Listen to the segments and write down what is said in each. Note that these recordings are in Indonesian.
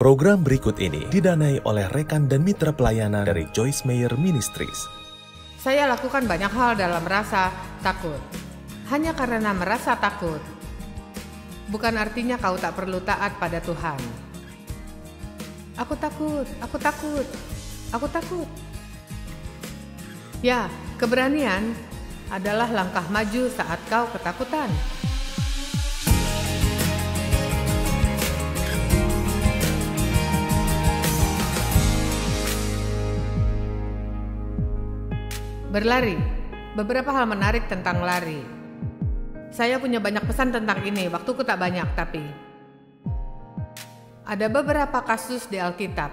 Program berikut ini didanai oleh rekan dan mitra pelayanan dari Joyce Meyer Ministries. Saya lakukan banyak hal dalam rasa takut. Hanya karena merasa takut, bukan artinya kau tak perlu taat pada Tuhan. Aku takut, aku takut, aku takut. Ya, keberanian adalah langkah maju saat kau ketakutan. Berlari. Beberapa hal menarik tentang lari. Saya punya banyak pesan tentang ini, waktuku tak banyak, tapi ada beberapa kasus di Alkitab.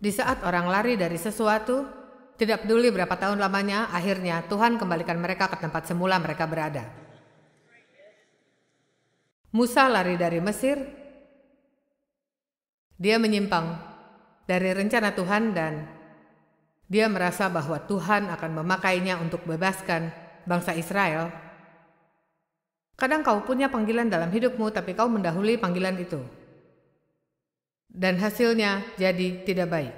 Di saat orang lari dari sesuatu, tidak peduli berapa tahun lamanya, akhirnya Tuhan kembalikan mereka ke tempat semula mereka berada. Musa lari dari Mesir. Dia menyimpang dari rencana Tuhan dan dia merasa bahwa Tuhan akan memakainya untuk bebaskan bangsa Israel. Kadang kau punya panggilan dalam hidupmu, tapi kau mendahului panggilan itu. Dan hasilnya jadi tidak baik.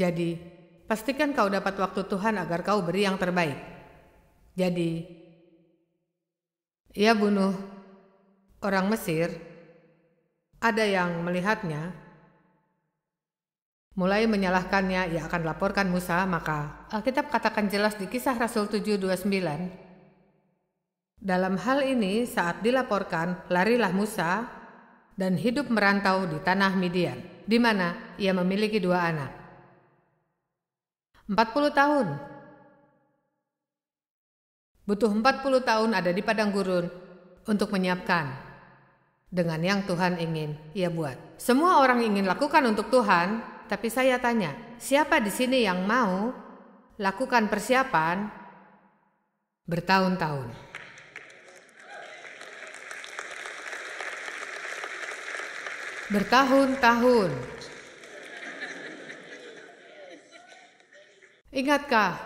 Jadi, pastikan kau dapat waktu Tuhan agar kau beri yang terbaik. Jadi, ia bunuh orang Mesir. Ada yang melihatnya, mulai menyalahkannya, ia akan laporkan Musa, maka Alkitab katakan jelas di Kisah Rasul 7:29. Dalam hal ini, saat dilaporkan, larilah Musa dan hidup merantau di tanah Midian, di mana ia memiliki 2 anak. 40 tahun. Butuh 40 tahun ada di padang gurun untuk menyiapkan dengan yang Tuhan ingin ia buat. Semua orang ingin lakukan untuk Tuhan. Tapi saya tanya, siapa di sini yang mau lakukan persiapan bertahun-tahun? Bertahun-tahun. Ingatkah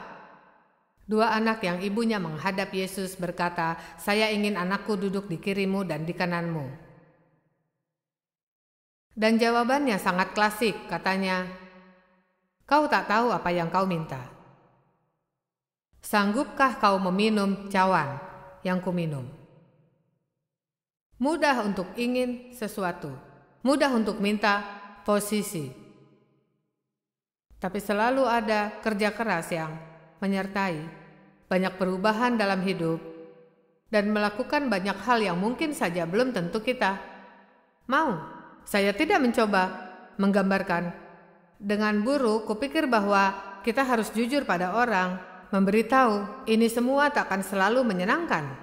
2 anak yang ibunya menghadap Yesus berkata, "Saya ingin anakku duduk di kirimu dan di kananmu." Dan jawabannya sangat klasik, katanya, "Kau tak tahu apa yang kau minta. Sanggupkah kau meminum cawan yang kuminum?" Mudah untuk ingin sesuatu, mudah untuk minta posisi. Tapi selalu ada kerja keras yang menyertai banyak perubahan dalam hidup dan melakukan banyak hal yang mungkin saja belum tentu kita mau. Saya tidak mencoba menggambarkan dengan buruk. Kupikir bahwa kita harus jujur pada orang, memberitahu ini semua tak akan selalu menyenangkan.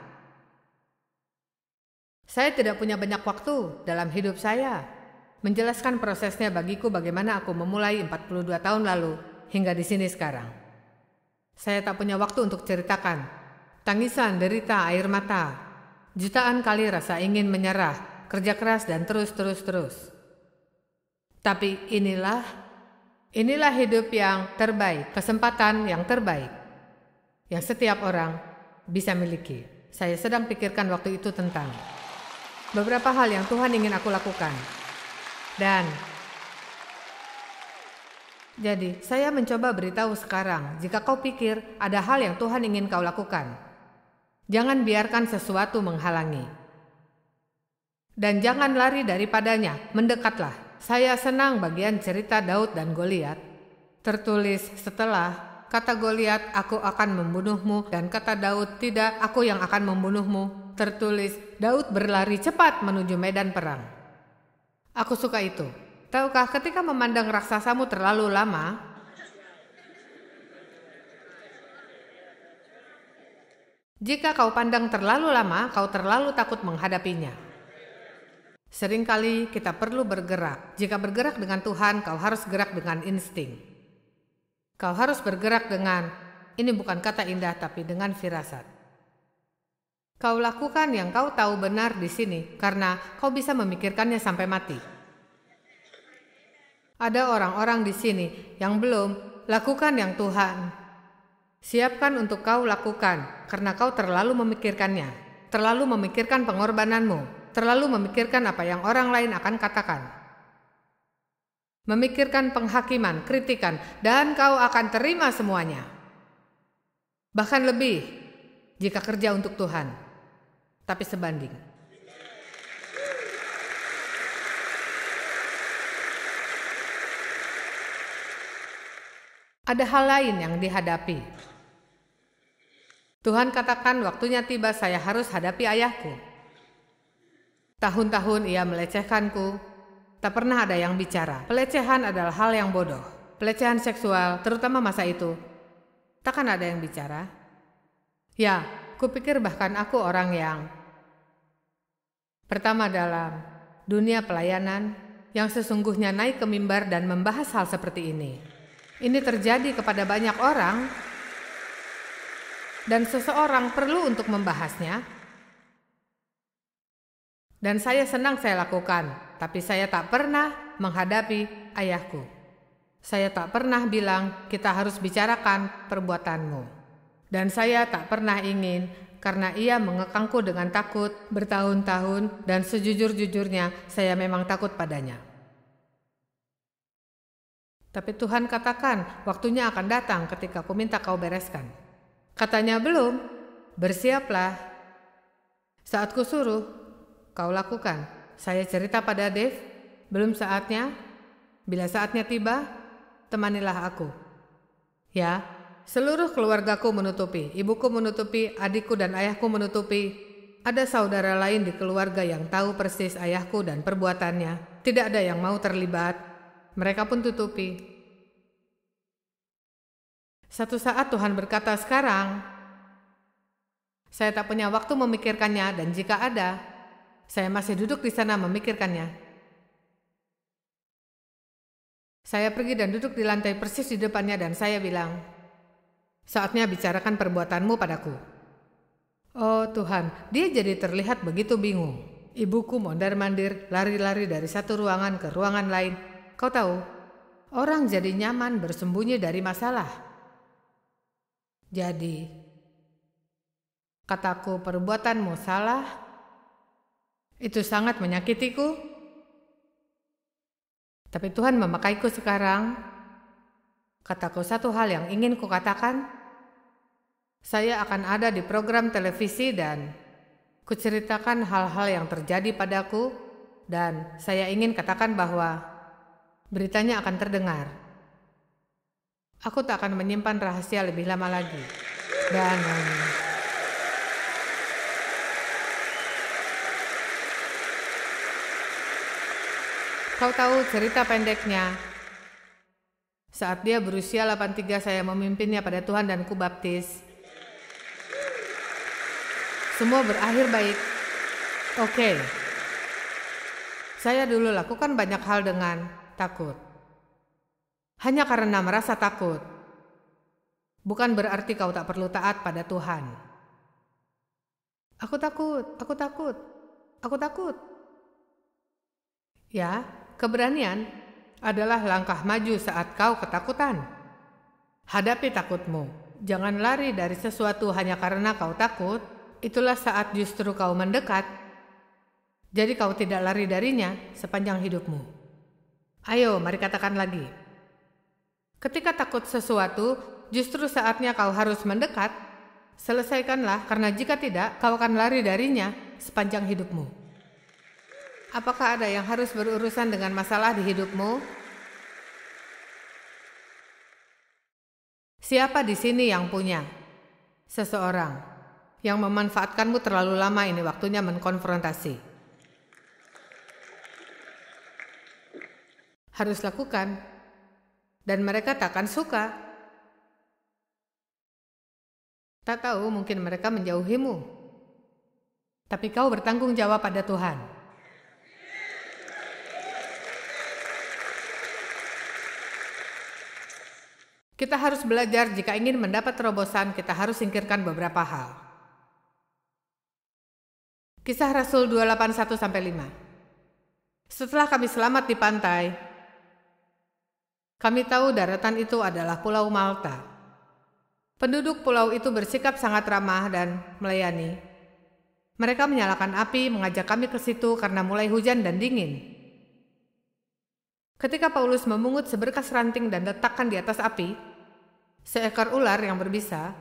Saya tidak punya banyak waktu dalam hidup saya menjelaskan prosesnya bagiku bagaimana aku memulai 42 tahun lalu hingga di sini sekarang. Saya tak punya waktu untuk ceritakan tangisan, derita, air mata, jutaan kali rasa ingin menyerah, kerja keras dan terus. Tapi inilah hidup yang terbaik, kesempatan yang terbaik yang setiap orang bisa miliki. Saya sedang pikirkan waktu itu tentang beberapa hal yang Tuhan ingin aku lakukan. Dan jadi saya mencoba beritahu sekarang, jika kau pikir ada hal yang Tuhan ingin kau lakukan, jangan biarkan sesuatu menghalangi. Dan jangan lari daripadanya, mendekatlah. Saya senang bagian cerita Daud dan Goliat. Tertulis setelah kata Goliat, "Aku akan membunuhmu," dan kata Daud, "Tidak, aku yang akan membunuhmu." Tertulis, Daud berlari cepat menuju medan perang. Aku suka itu. Tahukah, ketika memandang raksasamu terlalu lama, jika kau pandang terlalu lama, kau terlalu takut menghadapinya. Seringkali kita perlu bergerak. Jika bergerak dengan Tuhan, kau harus gerak dengan insting. Kau harus bergerak dengan, ini bukan kata indah, tapi dengan firasat. Kau lakukan yang kau tahu benar di sini, karena kau bisa memikirkannya sampai mati. Ada orang-orang di sini yang belum lakukan yang Tuhan siapkan untuk kau lakukan, karena kau terlalu memikirkannya, terlalu memikirkan pengorbananmu, terlalu memikirkan apa yang orang lain akan katakan. memikirkan penghakiman, kritikan, dan kau akan terima semuanya. Bahkan lebih jika kerja untuk Tuhan, tapi sebanding. Ada hal lain yang dihadapi. Tuhan katakan waktunya tiba saya harus hadapi ayahku. Tahun-tahun ia melecehkanku, tak pernah ada yang bicara. Pelecehan adalah hal yang bodoh. Pelecehan seksual, terutama masa itu, takkan ada yang bicara. Ya, kupikir bahkan aku orang yang pertama dalam dunia pelayanan yang sesungguhnya naik ke mimbar dan membahas hal seperti ini. Ini terjadi kepada banyak orang dan seseorang perlu untuk membahasnya. Dan saya senang saya lakukan, tapi saya tak pernah menghadapi ayahku. Saya tak pernah bilang kita harus bicarakan perbuatanmu. Dan saya tak pernah ingin karena ia mengekangku dengan takut bertahun-tahun dan sejujur-jujurnya saya memang takut padanya. Tapi Tuhan katakan waktunya akan datang ketika aku minta kau bereskan. Katanya belum, bersiaplah. Saat ku suruh, kau lakukan. Saya cerita pada Dave, belum saatnya. Bila saatnya tiba, temanilah aku. Ya, seluruh keluargaku menutupi, ibuku menutupi, adikku dan ayahku menutupi. Ada saudara lain di keluarga yang tahu persis ayahku dan perbuatannya. Tidak ada yang mau terlibat. Mereka pun tutupi. Satu saat Tuhan berkata, sekarang saya tak punya waktu memikirkannya, dan jika ada, saya masih duduk di sana memikirkannya. Saya pergi dan duduk di lantai persis di depannya dan saya bilang, saatnya bicarakan perbuatanmu padaku. Oh Tuhan, dia jadi terlihat begitu bingung. Ibuku mondar-mandir, lari-lari dari satu ruangan ke ruangan lain. Kau tahu, orang jadi nyaman bersembunyi dari masalah. Jadi, kataku perbuatanmu salah, itu sangat menyakitiku. Tapi Tuhan memakaiku sekarang. Kataku satu hal yang ingin kukatakan. Saya akan ada di program televisi dan kuceritakan hal-hal yang terjadi padaku. Dan saya ingin katakan bahwa beritanya akan terdengar. Aku tak akan menyimpan rahasia lebih lama lagi. Dan kau tahu cerita pendeknya. Saat dia berusia 83 saya memimpinnya pada Tuhan dan kubaptis. Semua berakhir baik. Oke. Saya dulu lakukan banyak hal dengan takut. Hanya karena merasa takut. Bukan berarti kau tak perlu taat pada Tuhan. Aku takut, aku takut, aku takut. Ya, keberanian adalah langkah maju saat kau ketakutan. Hadapi takutmu. Jangan lari dari sesuatu hanya karena kau takut. Itulah saat justru kau mendekat. Jadi kau tidak lari darinya sepanjang hidupmu. Ayo, mari katakan lagi. Ketika takut sesuatu, justru saatnya kau harus mendekat. Selesaikanlah, karena jika tidak, kau akan lari darinya sepanjang hidupmu. Apakah ada yang harus berurusan dengan masalah di hidupmu? Siapa di sini yang punya seseorang yang memanfaatkanmu terlalu lama? Ini waktunya mengkonfrontasi. Harus lakukan, dan mereka takkan suka. Tak tahu, mungkin mereka menjauhimu, tapi kau bertanggung jawab pada Tuhan. Kita harus belajar jika ingin mendapat terobosan, kita harus singkirkan beberapa hal. Kisah Rasul 2:8-5. Setelah kami selamat di pantai, kami tahu daratan itu adalah Pulau Malta. Penduduk pulau itu bersikap sangat ramah dan melayani. Mereka menyalakan api, mengajak kami ke situ karena mulai hujan dan dingin. Ketika Paulus memungut seberkas ranting dan letakkan di atas api, seekor ular yang berbisa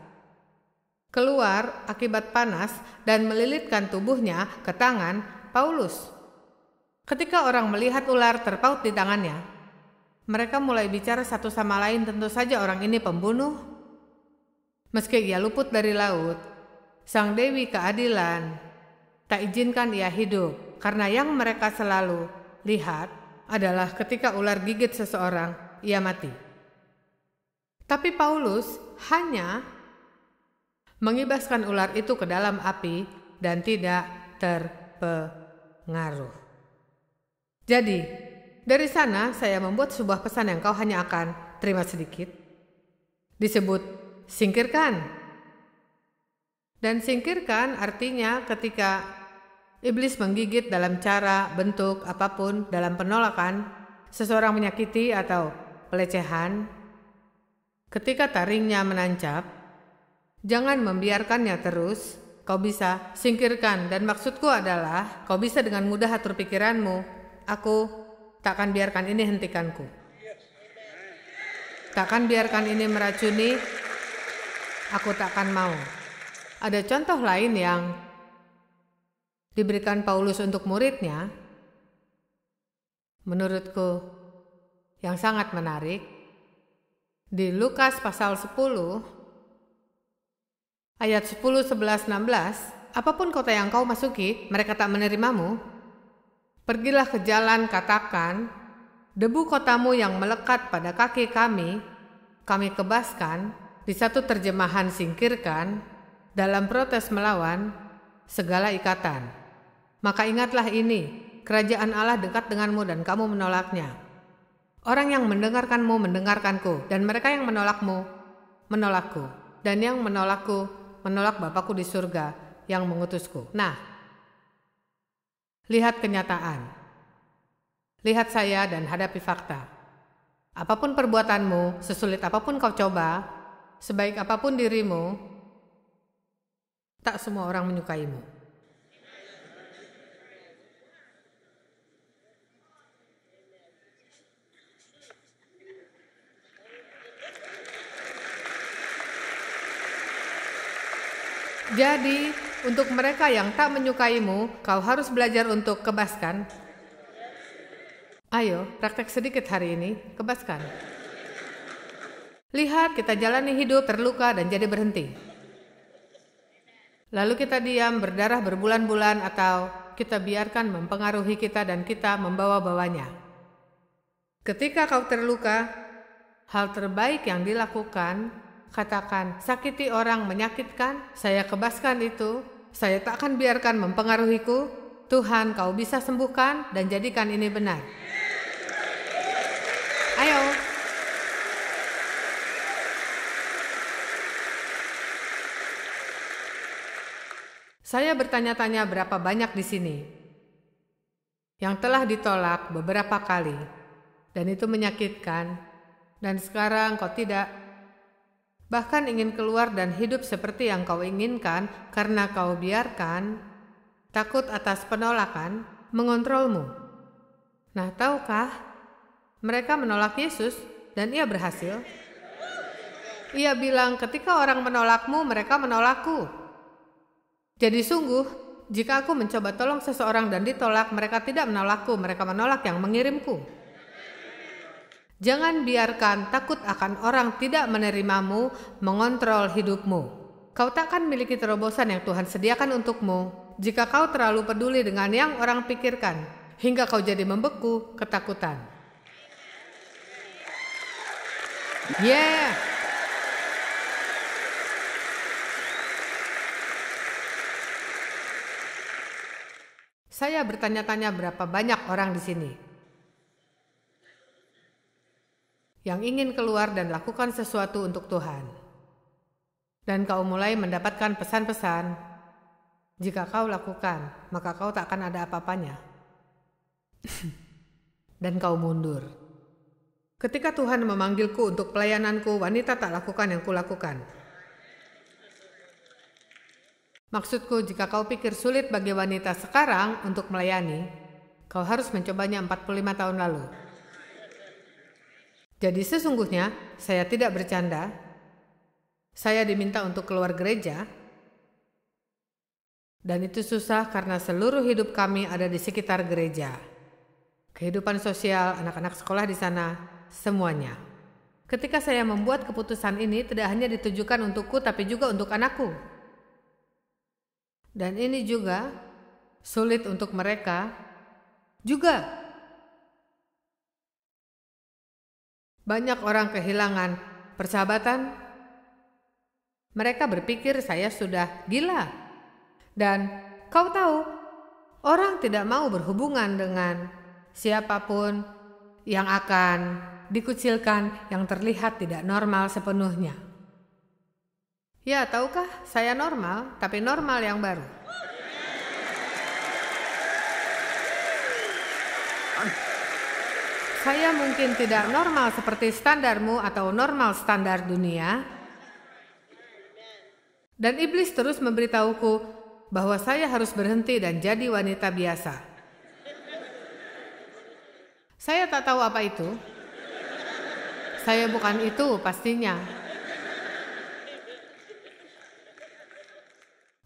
keluar akibat panas dan melilitkan tubuhnya ke tangan Paulus. Ketika orang melihat ular terpaut di tangannya, mereka mulai bicara satu sama lain, tentu saja orang ini pembunuh. Meski ia luput dari laut, Sang Dewi Keadilan tak izinkan ia hidup, karena yang mereka selalu lihat adalah ketika ular gigit seseorang, ia mati. Tapi Paulus hanya mengibaskan ular itu ke dalam api dan tidak terpengaruh. Jadi, dari sana saya membuat sebuah pesan yang kau hanya akan terima sedikit. Disebut singkirkan. Dan singkirkan artinya ketika iblis menggigit dalam cara, bentuk, apapun, dalam penolakan, seseorang menyakiti atau pelecehan, ketika taringnya menancap, jangan membiarkannya terus, kau bisa singkirkan. Dan maksudku adalah, kau bisa dengan mudah atur pikiranmu, aku tak akan biarkan ini hentikanku. Tak akan biarkan ini meracuni, aku tak akan mau. Ada contoh lain yang diberikan Paulus untuk muridnya, menurutku yang sangat menarik. Di Lukas pasal 10 ayat 10, 11, 16, apapun kota yang kau masuki, mereka tak menerimamu. Pergilah ke jalan, katakan, debu kotamu yang melekat pada kaki kami kebaskan. Di satu terjemahan singkirkan, dalam protes melawan segala ikatan. Maka ingatlah ini, kerajaan Allah dekat denganmu dan kamu menolaknya. Orang yang mendengarkanmu mendengarkanku, dan mereka yang menolakmu menolakku, dan yang menolakku menolak Bapakku di surga yang mengutusku. Nah, lihat kenyataan. Lihat saya dan hadapi fakta. Apapun perbuatanmu, sesulit apapun kau coba, sebaik apapun dirimu, tak semua orang menyukaimu. Jadi, untuk mereka yang tak menyukaimu, kau harus belajar untuk kebaskan. Ayo, praktek sedikit hari ini, kebaskan. Lihat, kita jalani hidup terluka dan jadi berhenti. Lalu kita diam, berdarah berbulan-bulan, atau kita biarkan mempengaruhi kita dan kita membawa-bawanya. Ketika kau terluka, hal terbaik yang dilakukan, katakan, sakiti orang menyakitkan, saya kebaskan itu, saya tak akan biarkan mempengaruhiku. Tuhan, kau bisa sembuhkan dan jadikan ini benar. Ayo. Saya bertanya-tanya berapa banyak di sini yang telah ditolak beberapa kali, dan itu menyakitkan, dan sekarang kau tidak bahkan ingin keluar dan hidup seperti yang kau inginkan karena kau biarkan takut atas penolakan mengontrolmu. Nah, tahukah, mereka menolak Yesus dan ia berhasil. Ia bilang, ketika orang menolakmu, mereka menolakku. Jadi sungguh, jika aku mencoba tolong seseorang dan ditolak, mereka tidak menolakku, mereka menolak yang mengirimku. Jangan biarkan takut akan orang tidak menerimamu mengontrol hidupmu. Kau takkan miliki terobosan yang Tuhan sediakan untukmu jika kau terlalu peduli dengan yang orang pikirkan, hingga kau jadi membeku ketakutan. Yeah! Saya bertanya-tanya berapa banyak orang di sini yang ingin keluar dan lakukan sesuatu untuk Tuhan. Dan kau mulai mendapatkan pesan-pesan, jika kau lakukan, maka kau tak akan ada apa-apanya. Dan kau mundur. Ketika Tuhan memanggilku untuk pelayananku, wanita tak lakukan yang kulakukan. Maksudku, jika kau pikir sulit bagi wanita sekarang untuk melayani, kau harus mencobanya 45 tahun lalu. Jadi sesungguhnya saya tidak bercanda. Saya diminta untuk keluar gereja. Dan itu susah karena seluruh hidup kami ada di sekitar gereja. Kehidupan sosial, anak-anak sekolah di sana, semuanya. Ketika saya membuat keputusan ini tidak hanya ditujukan untukku tapi juga untuk anakku. Dan ini juga sulit untuk mereka juga. Banyak orang kehilangan persahabatan. Mereka berpikir saya sudah gila. Dan kau tahu, orang tidak mau berhubungan dengan siapapun yang akan dikucilkan, yang terlihat tidak normal sepenuhnya. Ya, tahukah, saya normal, tapi normal yang baru. Saya mungkin tidak normal seperti standarmu atau normal standar dunia. Dan iblis terus memberitahuku bahwa saya harus berhenti dan jadi wanita biasa. Saya tak tahu apa itu. Saya bukan itu pastinya.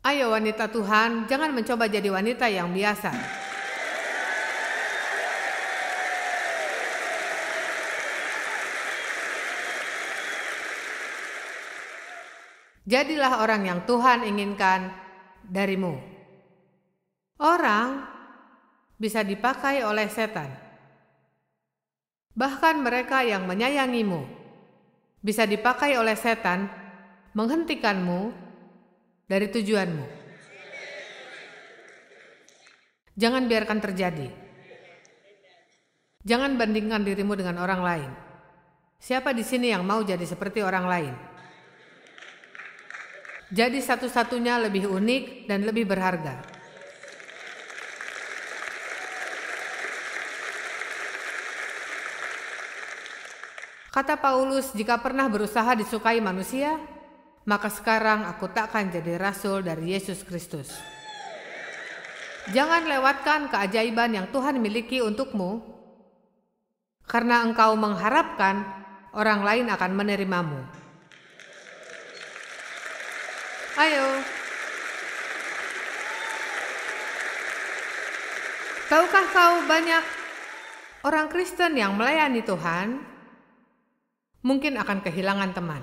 Ayo wanita Tuhan, jangan mencoba jadi wanita yang biasa. Jadilah orang yang Tuhan inginkan darimu. Orang bisa dipakai oleh setan. Bahkan mereka yang menyayangimu bisa dipakai oleh setan menghentikanmu dari tujuanmu. Jangan biarkan terjadi. Jangan bandingkan dirimu dengan orang lain. Siapa di sini yang mau jadi seperti orang lain? Jadi satu-satunya lebih unik dan lebih berharga. Kata Paulus, jika pernah berusaha disukai manusia, maka sekarang aku takkan jadi rasul dari Yesus Kristus. Jangan lewatkan keajaiban yang Tuhan miliki untukmu, karena engkau mengharapkan orang lain akan menerimamu. Ayo. Tahukah kau banyak orang Kristen yang melayani Tuhan mungkin akan kehilangan teman.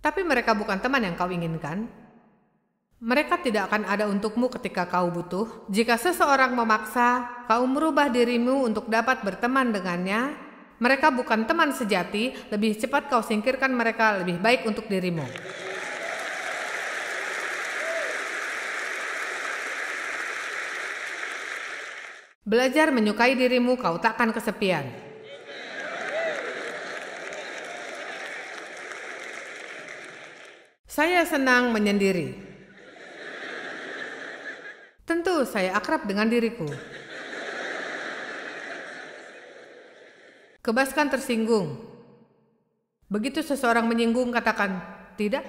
Tapi mereka bukan teman yang kau inginkan. Mereka tidak akan ada untukmu ketika kau butuh. Jika seseorang memaksa kau merubah dirimu untuk dapat berteman dengannya, mereka bukan teman sejati. Lebih cepat kau singkirkan mereka, lebih baik untuk dirimu. Belajar menyukai dirimu, kau takkan kesepian. Saya senang menyendiri. Tentu saya akrab dengan diriku. Kebaskan tersinggung. Begitu seseorang menyinggung, katakan tidak.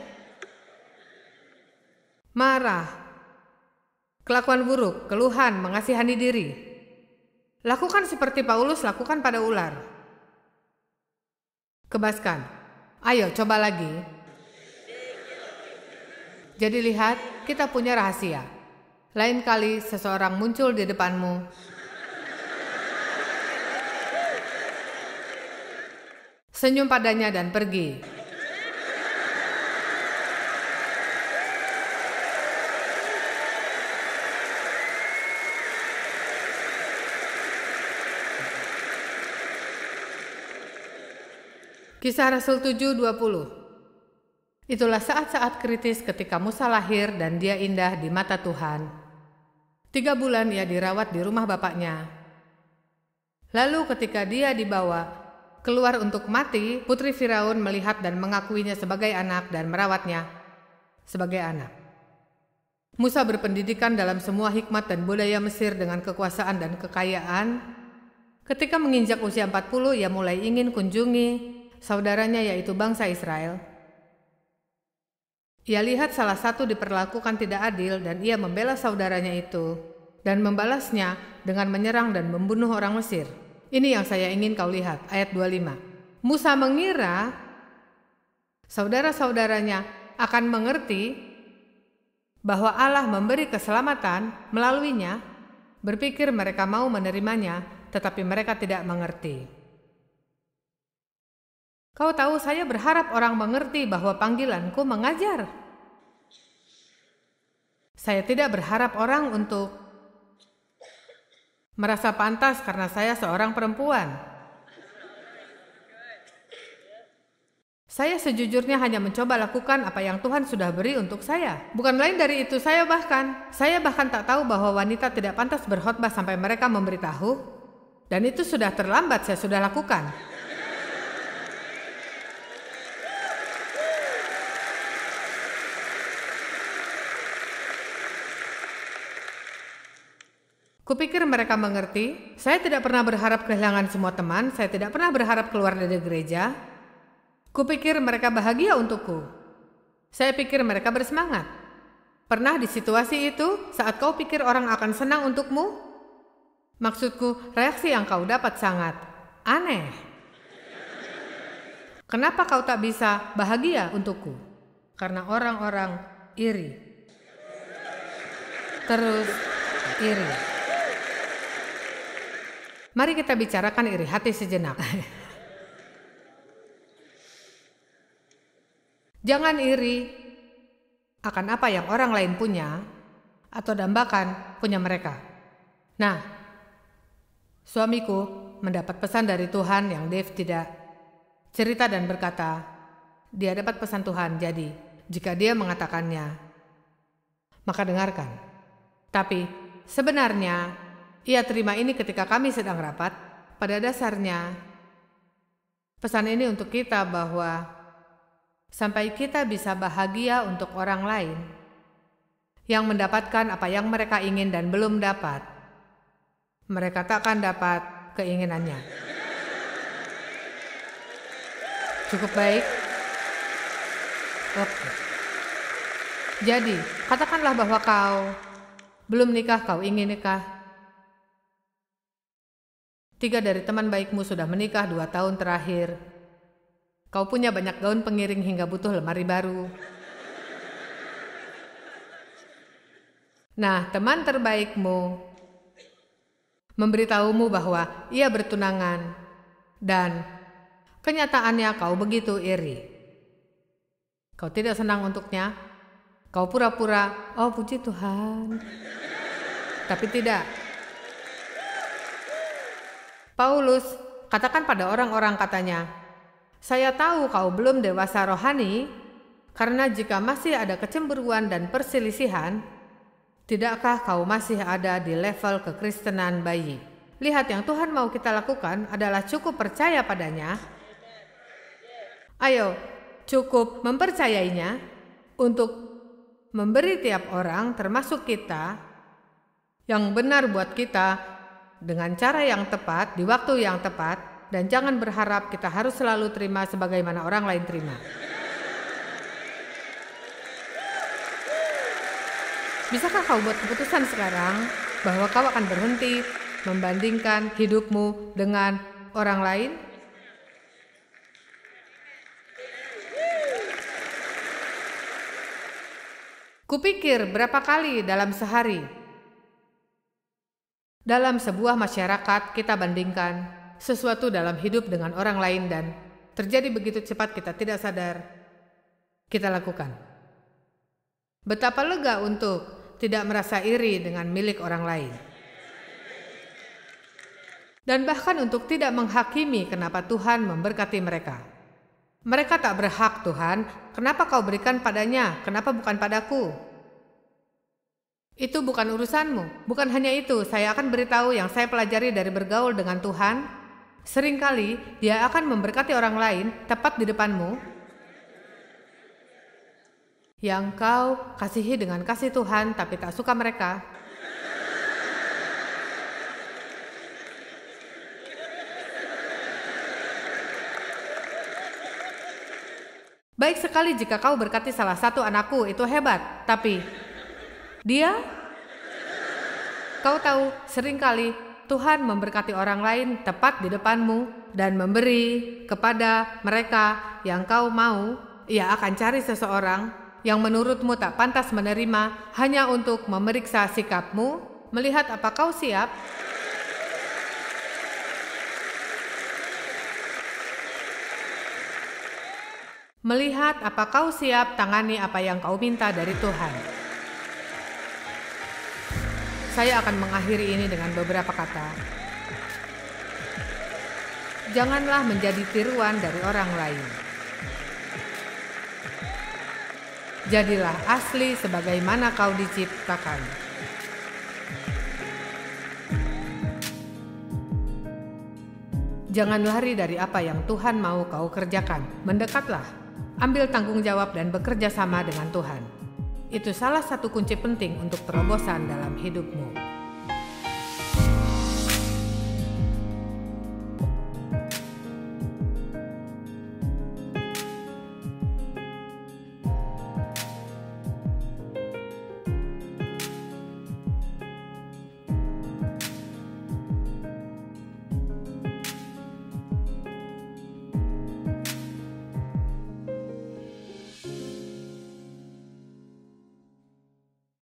Marah, kelakuan buruk, keluhan, mengasihani diri. Lakukan seperti Paulus lakukan pada ular. Kebaskan. Ayo coba lagi. Jadi lihat, kita punya rahasia. Lain kali seseorang muncul di depanmu, senyum padanya dan pergi. Kisah Rasul 7:20. Itulah saat-saat kritis ketika Musa lahir dan dia indah di mata Tuhan. 3 bulan ia dirawat di rumah bapaknya. Lalu ketika dia dibawa keluar untuk mati, putri Firaun melihat dan mengakuinya sebagai anak dan merawatnya sebagai anak. Musa berpendidikan dalam semua hikmat dan budaya Mesir dengan kekuasaan dan kekayaan. Ketika menginjak usia 40, ia mulai ingin kunjungi saudaranya yaitu bangsa Israel. Ia lihat salah satu diperlakukan tidak adil dan ia membela saudaranya itu dan membalasnya dengan menyerang dan membunuh orang Mesir. Ini yang saya ingin kau lihat, ayat 25. Musa mengira saudara-saudaranya akan mengerti bahwa Allah memberi keselamatan melaluinya, berpikir mereka mau menerimanya, tetapi mereka tidak mengerti. Kau tahu, saya berharap orang mengerti bahwa panggilanku mengajar. Saya tidak berharap orang untuk merasa pantas karena saya seorang perempuan. Saya sejujurnya hanya mencoba lakukan apa yang Tuhan sudah beri untuk saya. Bukan lain dari itu, saya bahkan tak tahu bahwa wanita tidak pantas berkhotbah sampai mereka memberitahu. Dan itu sudah terlambat, saya sudah lakukan. Kupikir mereka mengerti. Saya tidak pernah berharap kehilangan semua teman. Saya tidak pernah berharap keluar dari gereja. Kupikir mereka bahagia untukku. Saya pikir mereka bersemangat. Pernah di situasi itu saat kau pikir orang akan senang untukmu? Maksudku, reaksi yang kau dapat sangat aneh. Kenapa kau tak bisa bahagia untukku? Karena orang-orang iri. Terus iri. Mari kita bicarakan iri hati sejenak. Jangan iri akan apa yang orang lain punya atau dambakan punya mereka. Nah, suamiku mendapat pesan dari Tuhan yang Dave tidak cerita dan berkata, dia dapat pesan Tuhan, jadi jika dia mengatakannya, maka dengarkan. Tapi sebenarnya ia terima ini ketika kami sedang rapat. Pada dasarnya, pesan ini untuk kita bahwa sampai kita bisa bahagia untuk orang lain yang mendapatkan apa yang mereka ingin dan belum dapat, mereka takkan dapat keinginannya. Cukup baik? Oke. Jadi, katakanlah bahwa kau belum nikah, kau ingin nikah. 3 dari teman baikmu sudah menikah 2 tahun terakhir. Kau punya banyak gaun pengiring hingga butuh lemari baru. Nah, teman terbaikmu memberitahumu bahwa ia bertunangan dan kenyataannya kau begitu iri. Kau tidak senang untuknya. Kau pura-pura, oh puji Tuhan. Tapi tidak. Paulus katakan pada orang-orang katanya, saya tahu kau belum dewasa rohani, karena jika masih ada kecemburuan dan perselisihan, tidakkah kau masih ada di level kekristenan bayi? Lihat, yang Tuhan mau kita lakukan adalah cukup percaya padanya. Ayo, cukup mempercayainya untuk memberi tiap orang, termasuk kita, yang benar buat kita, dengan cara yang tepat, di waktu yang tepat, dan jangan berharap kita harus selalu terima sebagaimana orang lain terima. Bisakah kau buat keputusan sekarang bahwa kau akan berhenti membandingkan hidupmu dengan orang lain? Kupikir berapa kali dalam sehari dalam sebuah masyarakat kita bandingkan sesuatu dalam hidup dengan orang lain dan terjadi begitu cepat kita tidak sadar kita lakukan. Betapa lega untuk tidak merasa iri dengan milik orang lain. Dan bahkan untuk tidak menghakimi kenapa Tuhan memberkati mereka. Mereka tak berhak, Tuhan, kenapa kau berikan padanya, kenapa bukan padaku? Itu bukan urusanmu. Bukan hanya itu, saya akan beritahu yang saya pelajari dari bergaul dengan Tuhan. Seringkali Dia akan memberkati orang lain tepat di depanmu, yang kau kasihi dengan kasih Tuhan tapi tak suka mereka. Baik sekali jika kau berkati salah satu anakku, itu hebat, tapi dia, kau tahu, seringkali Tuhan memberkati orang lain tepat di depanmu dan memberi kepada mereka yang kau mau, Ia akan cari seseorang yang menurutmu tak pantas menerima hanya untuk memeriksa sikapmu, melihat apa kau siap. Melihat apa kau siap tangani apa yang kau minta dari Tuhan. Saya akan mengakhiri ini dengan beberapa kata. Janganlah menjadi tiruan dari orang lain. Jadilah asli sebagaimana kau diciptakan. Jangan lari dari apa yang Tuhan mau kau kerjakan. Mendekatlah, ambil tanggung jawab dan bekerja sama dengan Tuhan. Itu salah satu kunci penting untuk terobosan dalam hidupmu.